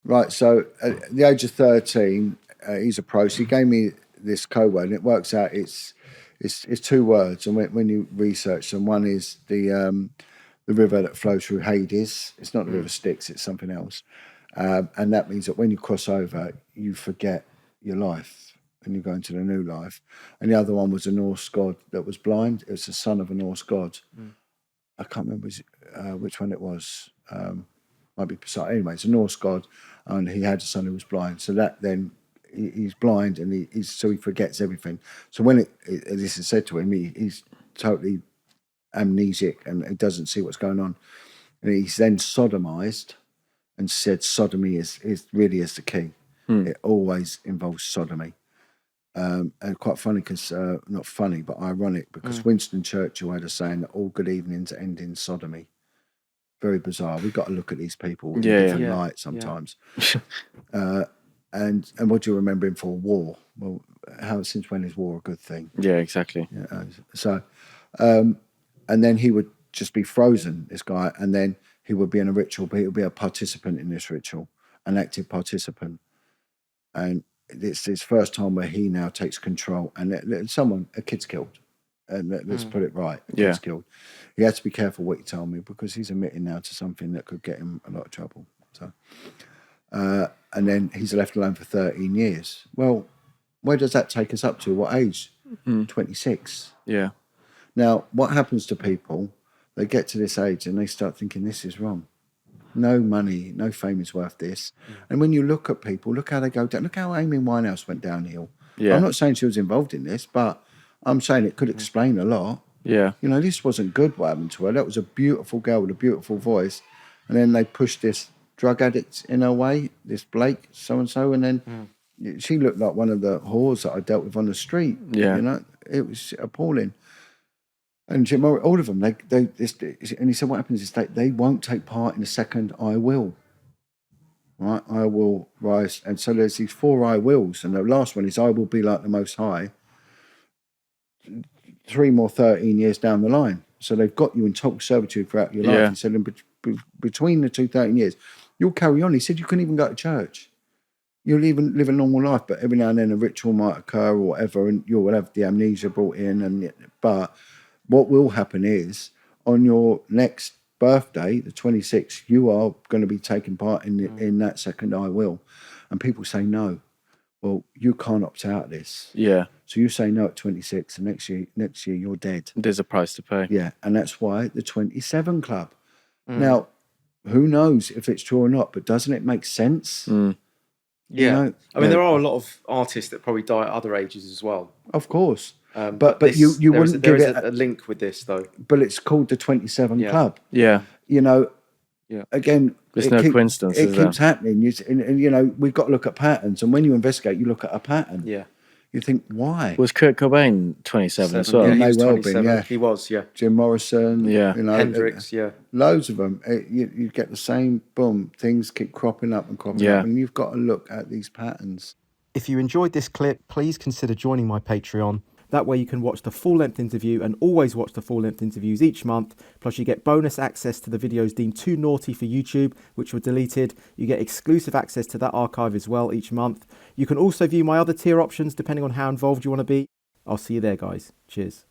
Right, so at the age of 13, he's a pro. So he gave me this code word, and it works out. It's two words, and when you research them, one is the river that flows through Hades. It's not the river Styx; it's something else, and that means that when you cross over, you forget your life and you go into the new life. And the other one was a Norse god that was blind. It was the son of a Norse god. I can't remember which one it was. Might be Poseidon. Anyway, it's a Norse god, and he had a son who was blind. So that then he's blind, and so he forgets everything. So when this is said to him, he's totally amnesic and he doesn't see what's going on. And he's then sodomized and said sodomy is really is the key. It always involves sodomy. And quite funny because, not funny, but ironic, because Winston Churchill had a saying that all good evenings end in sodomy. Very bizarre. We've got to look at these people in a different light sometimes. And what do you remember him for? War. Well, since when is war a good thing? Yeah, exactly. Yeah, so, and then he would just be frozen, this guy, and then he would be in a ritual, but he would be a participant in this ritual, an active participant. And it's his first time where he now takes control, and a kid's killed. And let's put it right, a kid's killed. He had to be careful what he told me because he's admitting now to something that could get him a lot of trouble. So, and then he's left alone for 13 years. Well, where does that take us up to? What age? 26. Yeah. Now, what happens to people? They get to this age and they start thinking this is wrong. No money, no fame is worth this. And when you look at people, look how they go down. Look how Amy Winehouse went downhill. Yeah. I'm not saying she was involved in this, but I'm saying it could explain a lot. Yeah. You know, this wasn't good what happened to her. That was a beautiful girl with a beautiful voice. And then they pushed this drug addict in her way, this Blake, so-and-so. And then she looked like one of the whores that I dealt with on the street. Yeah. You know, it was appalling. And Jim Morris, all of them, and he said, what happens is they won't take part in the second I will. Right? I will rise. And so there's these 4 I wills. And the last one is I will be like the Most High. 3 more 13 years down the line. So they've got you in total servitude throughout your life. Yeah. He said, between the 13 years, you'll carry on. He said, you couldn't even go to church. You'll even live a normal life, but every now and then a ritual might occur or whatever, and you'll have the amnesia brought in. But what will happen is, on your next birthday, the 26th, you are going to be taking part in that second I will. And people say no. Well, you can't opt out of this. Yeah. So you say no at 26, and next year you're dead. There's a price to pay. Yeah, and that's why the 27 Club. Now, who knows if it's true or not, but doesn't it make sense? Yeah. You know? I mean, there are a lot of artists that probably die at other ages as well. Of course. But you wouldn't give it a link with this, though. But it's called the 27 Club. Yeah. You know, Yeah. again, There's no coincidence. It keeps happening. And, you know, we've got to look at patterns. And when you investigate, you look at a pattern. Yeah. You think, why? Was Kurt Cobain 27 as well? Yeah, he May was well 27. been, yeah. He was, yeah. Jim Morrison. Yeah. You know, Hendrix, yeah. Loads of them. You get the same, boom, things keep cropping up and cropping up. And you've got to look at these patterns. If you enjoyed this clip, please consider joining my Patreon. That way you can watch the full-length interview and always watch the full-length interviews each month. Plus you get bonus access to the videos deemed too naughty for YouTube, which were deleted. You get exclusive access to that archive as well each month. You can also view my other tier options depending on how involved you want to be. I'll see you there, guys. Cheers.